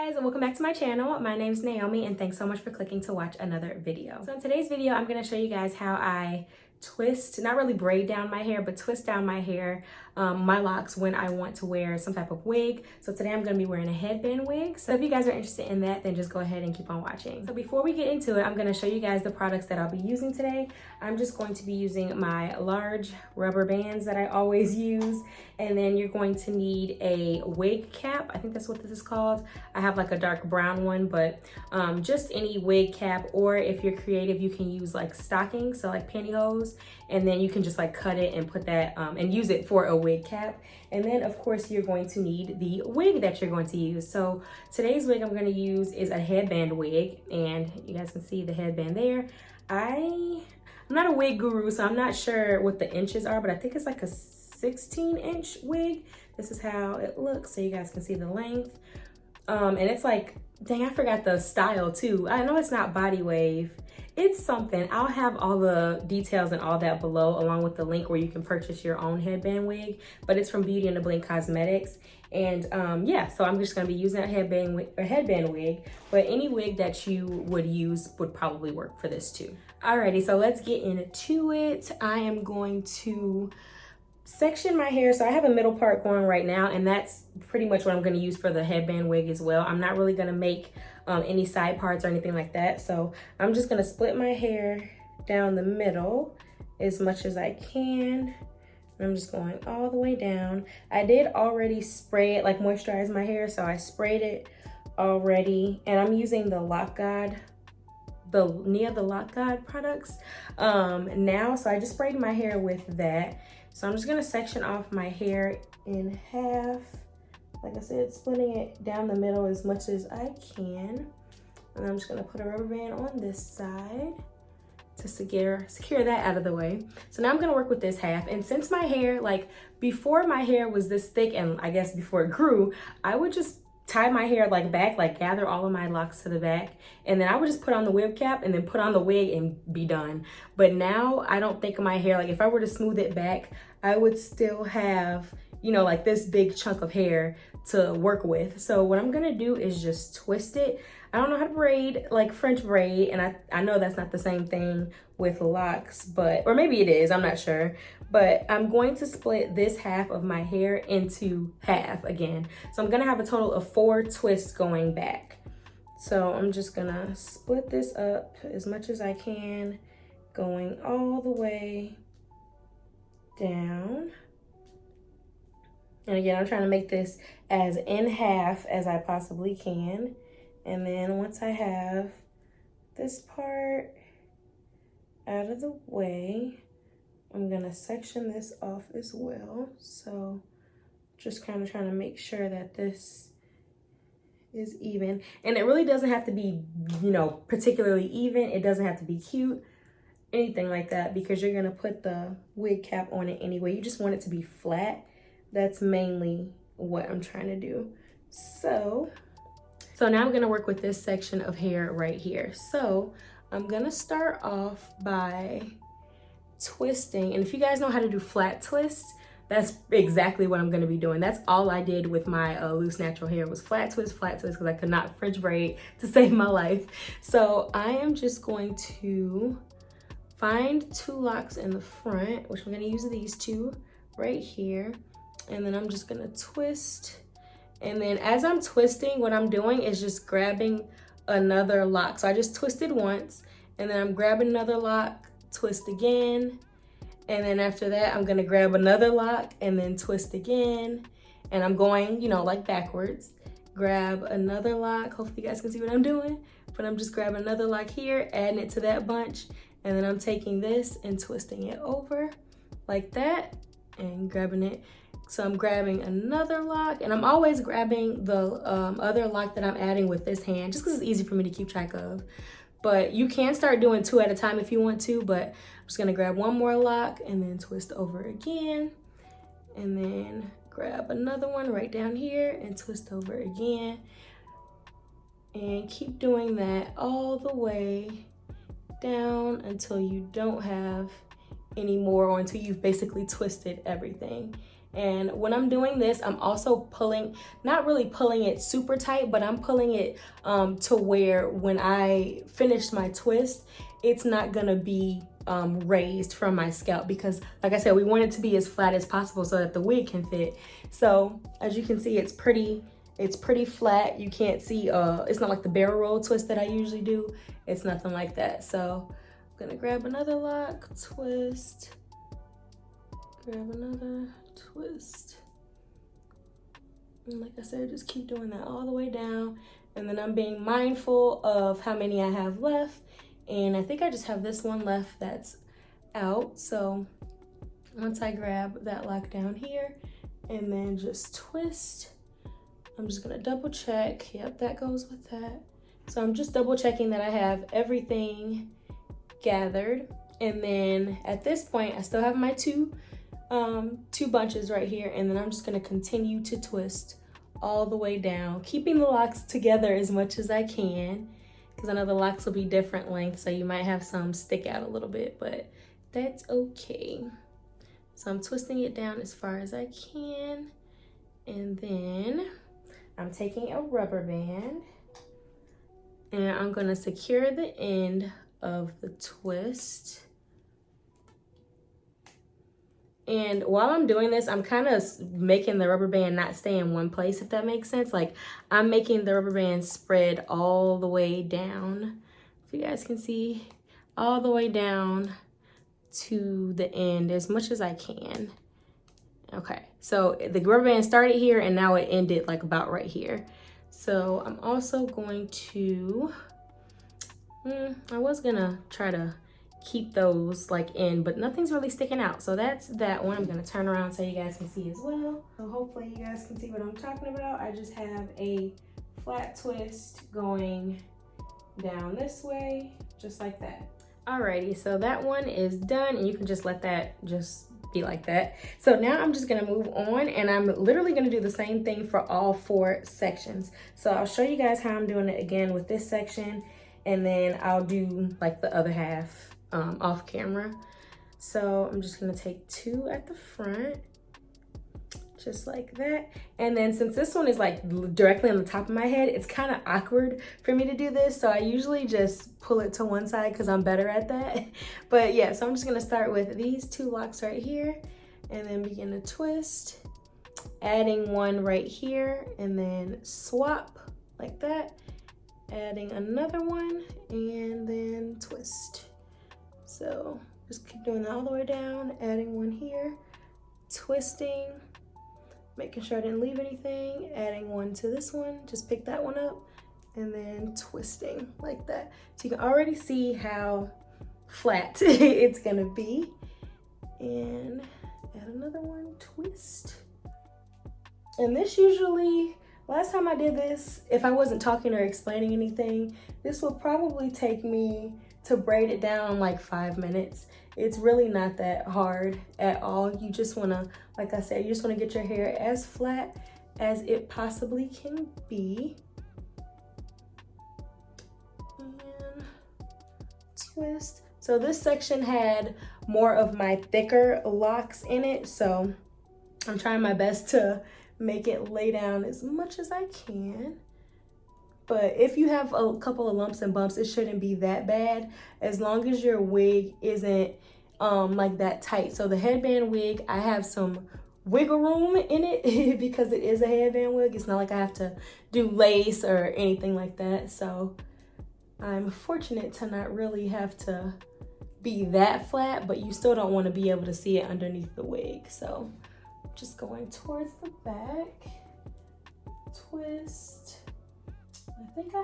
Guys, welcome back to my channel. My name is Naomi and thanks so much for clicking to watch another video. So in today's video, I'm going to show you guys how I twist, not really braid down my hair, but twist down my hair, my locks when I want to wear some type of wig. So today I'm going to be wearing a headband wig. So if you guys are interested in that, then just go ahead and keep on watching. So before we get into it, I'm going to show you guys the products that I'll be using today. I'm just going to be using my large rubber bands that I always use. And then you're going to need a wig cap. I think that's what this is called. I have like a dark brown one, but just any wig cap, or if you're creative, you can use like stockings, so like pantyhose, and then you can just like cut it and put that and use it for a wig cap. And then of course you're going to need the wig that you're going to use. So today's wig I'm going to use is a headband wig, and you guys can see the headband there. I'm not a wig guru, so I'm not sure what the inches are, but I think it's like a 16-inch wig. This is how it looks, so you guys can see the length. And it's like, dang, I forgot the style too. I know it's not body wave. It's something. I'll have all the details and all that below, along with the link where you can purchase your own headband wig. But it's from Beauty and the Blink Cosmetics. And yeah, so I'm just gonna be using a headband wig, but any wig that you would use would probably work for this too. Alrighty, so let's get into it. I am going to section my hair. So I have a middle part going right now, and that's pretty much what I'm going to use for the headband wig as well. I'm not really going to make any side parts or anything like that. So I'm just going to split my hair down the middle as much as I can. I'm just going all the way down. I did already spray it, like moisturize my hair, so I sprayed it already, and I'm using the Loc God, the Loc God products now. So I just sprayed my hair with that. So I'm just gonna section off my hair in half. Like I said, splitting it down the middle as much as I can. And I'm just gonna put a rubber band on this side to secure that out of the way. So now I'm gonna work with this half. And since my hair, like before my hair was this thick, and I guess before it grew, I would just tie my hair like back, like gather all of my locks to the back, and then I would just put on the wig cap and then put on the wig and be done. But now I don't think of my hair, like if I were to smooth it back, I would still have, you know, like this big chunk of hair to work with. So what I'm gonna do is just twist it. I don't know how to braid, like French braid, and I know that's not the same thing with locks, but, or maybe it is, I'm not sure. But I'm going to split this half of my hair into half again. So I'm gonna have a total of 4 twists going back. So I'm just gonna split this up as much as I can, going all the way down. And again, I'm trying to make this as in half as I possibly can. And then once I have this part out of the way, I'm gonna section this off as well. So just kind of trying to make sure that this is even. And it really doesn't have to be, you know, particularly even. It doesn't have to be cute, anything like that, because you're gonna put the wig cap on it anyway. You just want it to be flat. That's mainly what I'm trying to do. So now I'm gonna work with this section of hair right here. So I'm gonna start off by twisting. And if you guys know how to do flat twists, that's exactly what I'm gonna be doing. That's all I did with my loose natural hair was flat twist, because I could not French braid to save my life. So I am just going to find 2 locks in the front, which I'm gonna use these 2 right here. And then I'm just gonna twist. And then as I'm twisting, what I'm doing is just grabbing another lock. So I just twisted once, and then I'm grabbing another lock, twist again. And then after that, I'm gonna grab another lock and then twist again. And I'm going, you know, like backwards. Grab another lock. Hopefully you guys can see what I'm doing. But I'm just grabbing another lock here, adding it to that bunch. And then I'm taking this and twisting it over like that and grabbing it. So I'm grabbing another lock, and I'm always grabbing the other lock that I'm adding with this hand, just because it's easy for me to keep track of. But you can start doing 2 at a time if you want to, but I'm just gonna grab one more lock and then twist over again, and then grab another one right down here and twist over again. And keep doing that all the way down until you don't have any more, or until you've basically twisted everything. And when I'm doing this, I'm also pulling, not really pulling it super tight, but I'm pulling it to where when I finish my twist, it's not gonna be raised from my scalp, because like I said, we want it to be as flat as possible so that the wig can fit. So as you can see, it's pretty flat. You can't see, it's not like the barrel roll twist that I usually do. It's nothing like that. So I'm gonna grab another lock, twist, grab another, twist. And like I said, just keep doing that all the way down. And then I'm being mindful of how many I have left. And I think I just have this one left that's out. So once I grab that lock down here and then just twist, I'm just gonna double check. Yep, that goes with that. So I'm just double checking that I have everything gathered. And then at this point, I still have my two bunches right here. And then I'm just gonna continue to twist all the way down, keeping the locks together as much as I can, because I know the locks will be different lengths, so you might have some stick out a little bit, but that's okay. So I'm twisting it down as far as I can. And then I'm taking a rubber band and I'm gonna secure the end of the twist. And while I'm doing this, I'm kind of making the rubber band not stay in one place, if that makes sense. Like, I'm making the rubber band spread all the way down, if you guys can see, all the way down to the end as much as I can. Okay, so the rubber band started here and now it ended like about right here. So I'm also going to, I was gonna try to keep those like in, but nothing's really sticking out. So that's that one. I'm gonna turn around so you guys can see as well. So hopefully you guys can see what I'm talking about. I just have a flat twist going down this way, just like that. Alrighty, so that one is done, and you can just let that just be like that. So now I'm just gonna move on, and I'm literally gonna do the same thing for all 4 sections. So I'll show you guys how I'm doing it again with this section, and then I'll do like the other half off camera. So I'm just gonna take 2 at the front, just like that. And then since this one is like directly on the top of my head, it's kind of awkward for me to do this. So I usually just pull it to one side because I'm better at that. But yeah, so I'm just gonna start with these 2 locks right here and then begin to twist, adding one right here and then swap like that, adding another one and then twist. So just keep doing that all the way down, adding one here, twisting, making sure I didn't leave anything, adding one to this one, just pick that one up, and then twisting like that. So you can already see how flat it's gonna be. And add another one, twist. And this usually, last time I did this, if I wasn't talking or explaining anything, this will probably take me to braid it down like 5 minutes. It's really not that hard at all. You just wanna, like I said, you just wanna get your hair as flat as it possibly can be. And twist. So this section had more of my thicker locks in it, so I'm trying my best to make it lay down as much as I can. But if you have a couple of lumps and bumps, it shouldn't be that bad, as long as your wig isn't like that tight. So the headband wig, I have some wiggle room in it because it is a headband wig. It's not like I have to do lace or anything like that. So I'm fortunate to not really have to be that flat, but you still don't want to be able to see it underneath the wig. So just going towards the back, twist. I think I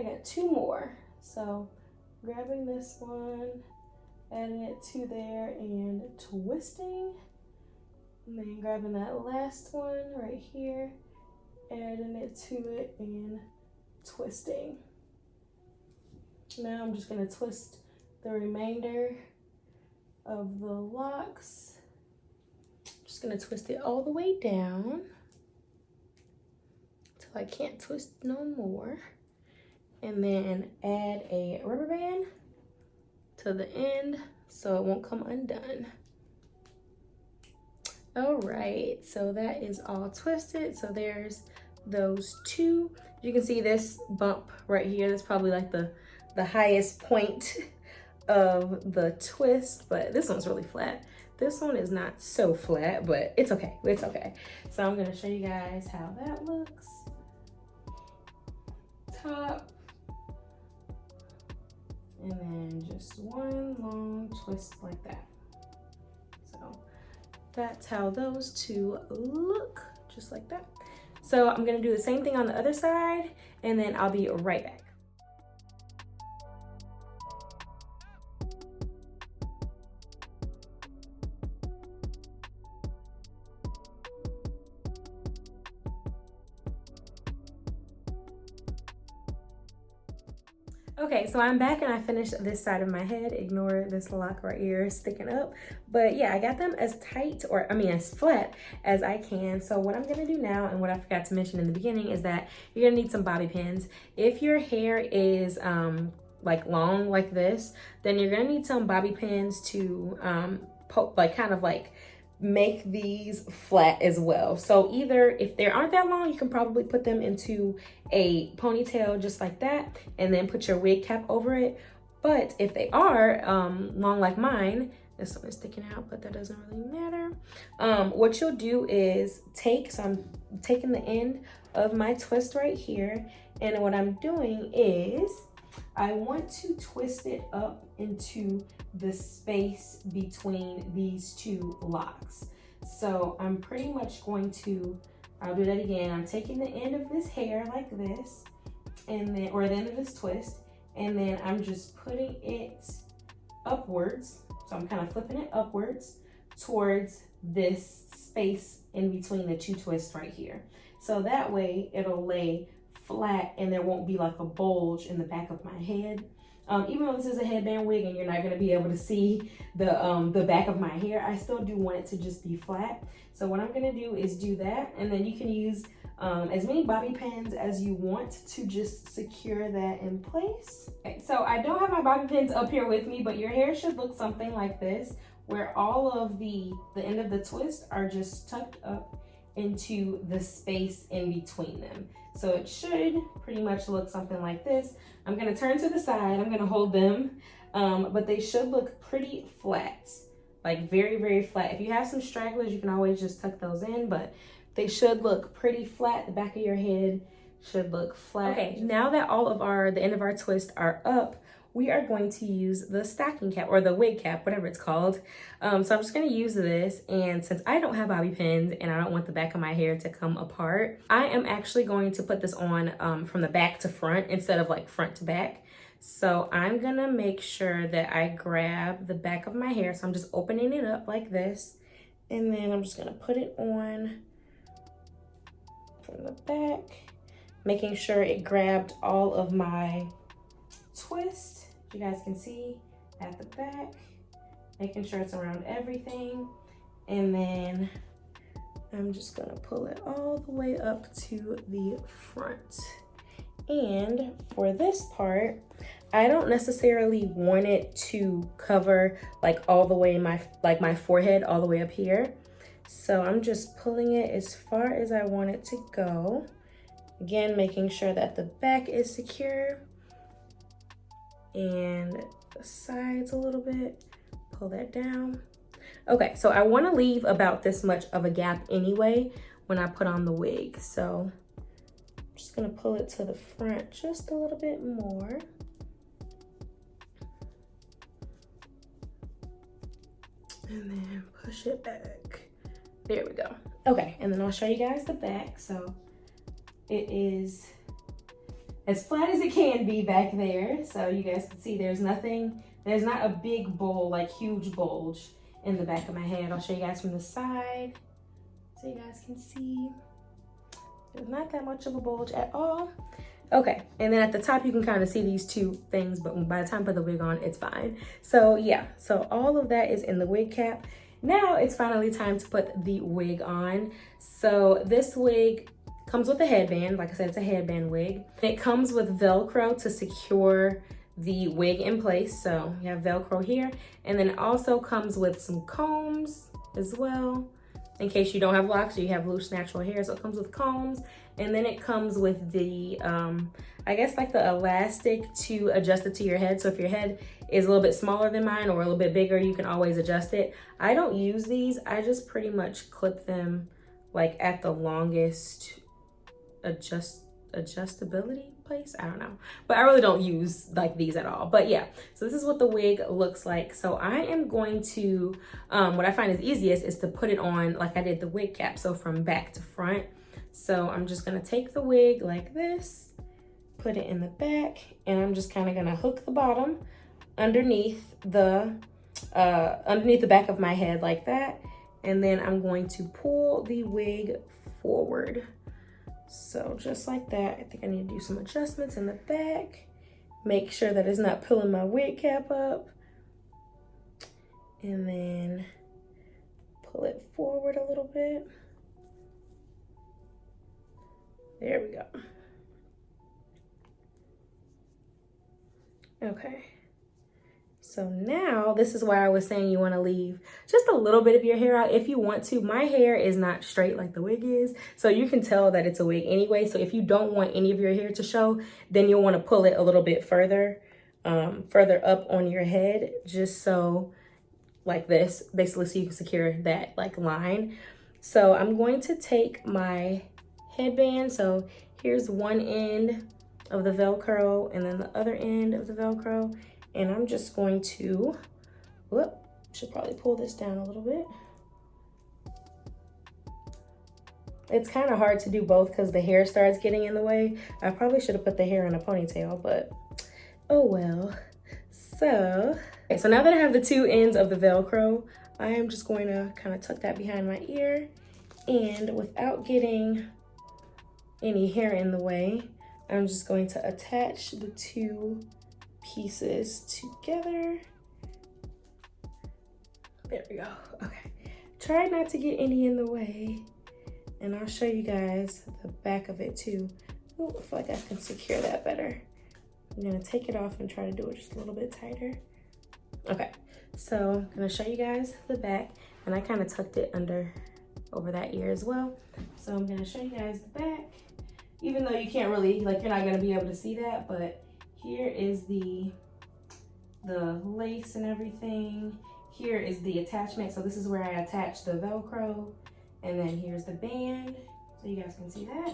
got 2 more. So grabbing this one, adding it to there and twisting. And then grabbing that last one right here, adding it to it and twisting. Now I'm just gonna twist the remainder of the locks. Just gonna twist it all the way down till I can't twist no more. And then add a rubber band to the end so it won't come undone. All right, so that is all twisted. So there's those two. You can see this bump right here. That's probably like the highest point of the twist, but this one's really flat. This one is not so flat, but it's okay, it's okay. So I'm gonna show you guys how that looks. Top, and then just one long twist like that. So that's how those two look, just like that. So I'm gonna do the same thing on the other side, and then I'll be right back. Okay, so I'm back and I finished this side of my head. Ignore this lock right here sticking up. But yeah, I got them as tight, or I mean as flat as I can. So what I'm gonna do now, and what I forgot to mention in the beginning, is that you're gonna need some bobby pins. If your hair is like long like this, then you're gonna need some bobby pins to kind of make these flat as well. So either if they aren't that long, you can probably put them into a ponytail just like that, and then put your wig cap over it. But if they are long like mine, this one is sticking out, but that doesn't really matter. What you'll do is so I'm taking the end of my twist right here, and what I'm doing is I want to twist it up into the space between these two locks. So I'm pretty much going to, I'll do that again. I'm taking the end of this hair like this, and then, or the end of this twist, and then I'm just putting it upwards. So I'm kind of flipping it upwards towards this space in between the two twists right here. So that way it'll lay flat and there won't be like a bulge in the back of my head. Even though this is a headband wig and you're not gonna be able to see the back of my hair, I still do want it to just be flat. So what I'm gonna do is do that, and then you can use as many bobby pins as you want to just secure that in place. Okay, so I don't have my bobby pins up here with me, but your hair should look something like this, where all of the end of the twist are just tucked up into the space in between them. So it should pretty much look something like this. I'm gonna turn to the side, I'm gonna hold them, but they should look pretty flat, like very, very flat. If you have some stragglers, you can always just tuck those in, but they should look pretty flat. The back of your head should look flat. Okay, now that all of the end of our twist are up, we are going to use the stocking cap, or the wig cap, whatever it's called. So I'm just gonna use this, and since I don't have bobby pins and I don't want the back of my hair to come apart, I am actually going to put this on from the back to front instead of like front to back. So I'm gonna make sure that I grab the back of my hair. So I'm just opening it up like this, and then I'm just gonna put it on from the back, making sure it grabbed all of my twist. You guys can see at the back, making sure it's around everything. And then I'm just gonna pull it all the way up to the front. And for this part, I don't necessarily want it to cover like all the way my forehead all the way up here. So I'm just pulling it as far as I want it to go. Again, making sure that the back is secure, and the sides a little bit, pull that down. Okay, so I want to leave about this much of a gap anyway when I put on the wig. So I'm just gonna pull it to the front just a little bit more. And then push it back. There we go. Okay, and then I'll show you guys the back. So it is as flat as it can be back there. So you guys can see there's not a big bowl, like huge bulge in the back of my head. I'll show you guys from the side so you guys can see. There's not that much of a bulge at all. Okay, and then at the top you can kind of see these two things, but by the time I put the wig on, it's fine. So yeah, so all of that is in the wig cap. Now it's finally time to put the wig on. So this wig comes with a headband. Like I said, it's a headband wig. It comes with Velcro to secure the wig in place. So you have Velcro here. And then it also comes with some combs as well. in case you don't have locks or you have loose natural hair. So it comes with combs, and then it comes with the, I guess like the elastic to adjust it to your head. So if your head is a little bit smaller than mine or a little bit bigger, you can always adjust it. I don't use these. I just pretty much clip them like at the longest adjustability place. I don't know, but I really don't use like these at all. But yeah, so this is what the wig looks like. So I am going to, what I find is easiest is to put it on like I did the wig cap. So from back to front. So I'm just gonna take the wig like this, put it in the back, and I'm just kind of gonna hook the bottom underneath the back of my head like that. And then I'm going to pull the wig forward. So just like that. I think I need to do some adjustments in the back. Make sure that it's not pulling my wig cap up. And then pull it forward a little bit. There we go. Okay. So now, this is why I was saying you want to leave just a little bit of your hair out if you want to. My hair is not straight like the wig is, so you can tell that it's a wig anyway. So if you don't want any of your hair to show, then you'll want to pull it a little bit further, further up on your head, just so like this, basically, so you can secure that like line. So I'm going to take my headband. So here's one end of the Velcro and then the other end of the Velcro. And I'm just going to, should probably pull this down a little bit. It's kind of hard to do both because the hair starts getting in the way. I probably should have put the hair in a ponytail, but oh well. So, okay, so now that I have the two ends of the Velcro, I am just going to kind of tuck that behind my ear. And without getting any hair in the way, I'm just going to attach the two pieces together. There we go. Okay. Try not to get any in the way. And I'll show you guys the back of it too. Oh, I feel like I can secure that better. I'm gonna take it off and try to do it just a little bit tighter. Okay, so I'm gonna show you guys the back, and I kind of tucked it over that ear as well. So I'm gonna show you guys the back, even though you can't really, like, you're not gonna be able to see that, but here is the lace and everything. Here is the attachment. So this is where I attach the Velcro. And then here's the band, so you guys can see that.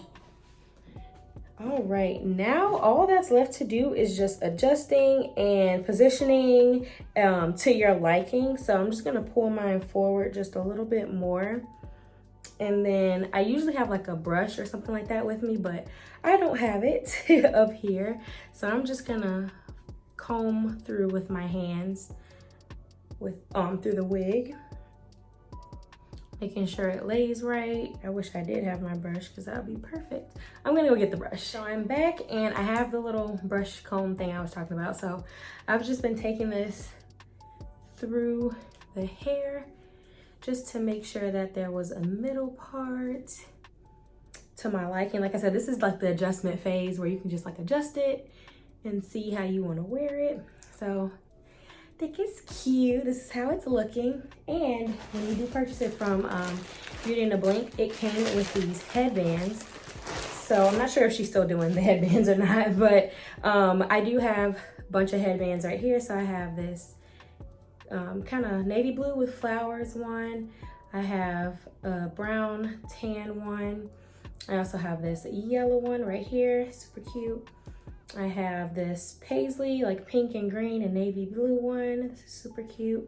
All right, now all that's left to do is just adjusting and positioning to your liking. So I'm just gonna pull mine forward just a little bit more. And then I usually have like a brush or something like that with me, but I don't have it up here. So I'm just gonna comb through with my hands through the wig, making sure it lays right. I wish I did have my brush because that would be perfect. I'm gonna go get the brush. So I'm back and I have the little brush comb thing I was talking about. So I've just been taking this through the hair just to make sure that there was a middle part to my liking. Like I said, this is like the adjustment phase where you can just like adjust it and see how you want to wear it. So I think it's cute. This is how it's looking. And when you do purchase it from Beauty and the Blink, it came with these headbands. So I'm not sure if she's still doing the headbands or not, but I do have a bunch of headbands right here. So I have this kind of navy blue with flowers one. I have a brown tan one. I also have this yellow one right here, super cute. I have this paisley, like pink and green and navy blue one. This is super cute.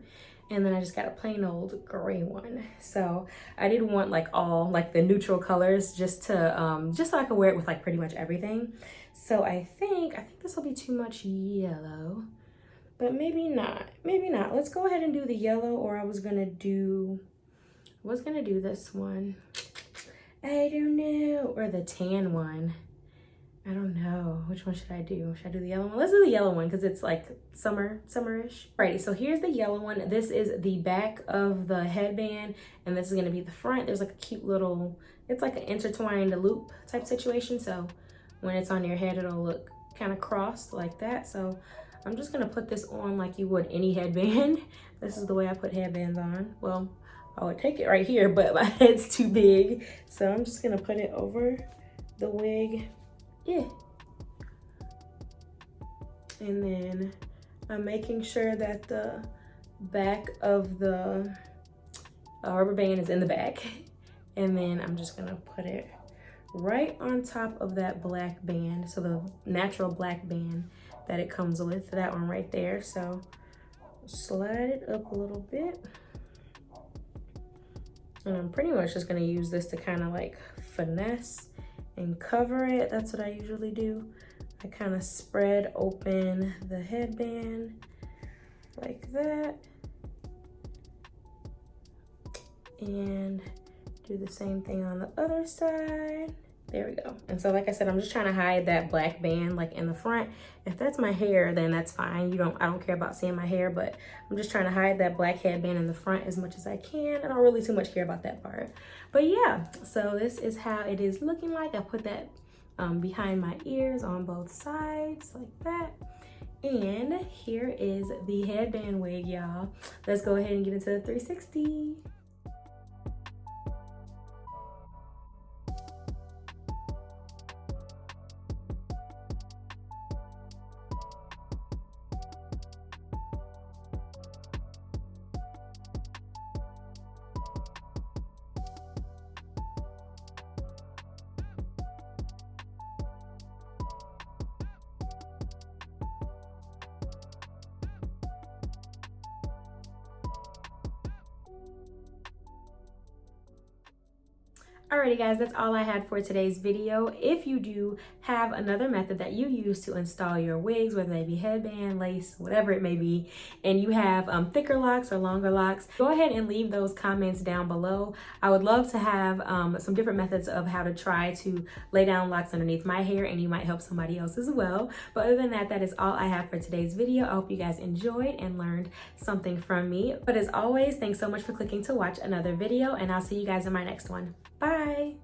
And then I just got a plain old gray one. So I didn't want like all like the neutral colors just to just so I can wear it with like pretty much everything. So I think this will be too much yellow, but maybe not. Maybe not. Let's go ahead and do the yellow, or I was gonna do this one. I don't know, or the tan one. I don't know. Which one should I do? Should I do the yellow one? Let's do the yellow one because it's like summerish. Alrighty, so here's the yellow one. This is the back of the headband, and this is gonna be the front. There's like a cute little, it's like an intertwined loop type situation. So when it's on your head, it'll look kind of crossed like that. So I'm just gonna put this on like you would any headband. This is the way I put headbands on. Well, I would take it right here, but my head's too big. So I'm just gonna put it over the wig. Yeah. And then I'm making sure that the back of the rubber band is in the back. And then I'm just gonna put it right on top of that black band. So the natural black band that it comes with, that one right there. So slide it up a little bit. And I'm pretty much just gonna use this to kind of like finesse and cover it. That's what I usually do. I kind of spread open the headband like that. And do the same thing on the other side. There we go. And so like I said, I'm just trying to hide that black band like in the front. If that's my hair, then that's fine. I don't care about seeing my hair, but I'm just trying to hide that black headband in the front as much as I can. I don't really too much care about that part. But yeah, so this is how it is looking like. I put that behind my ears on both sides like that. And here is the headband wig, y'all. Let's go ahead and get into the 360. Alrighty guys, that's all I had for today's video. If you do have another method that you use to install your wigs, whether they be headband, lace, whatever it may be, and you have thicker locks or longer locks, go ahead and leave those comments down below. I would love to have some different methods of how to try to lay down locks underneath my hair, and you might help somebody else as well. But other than that, that is all I have for today's video. I hope you guys enjoyed and learned something from me. But as always, thanks so much for clicking to watch another video, and I'll see you guys in my next one. Bye.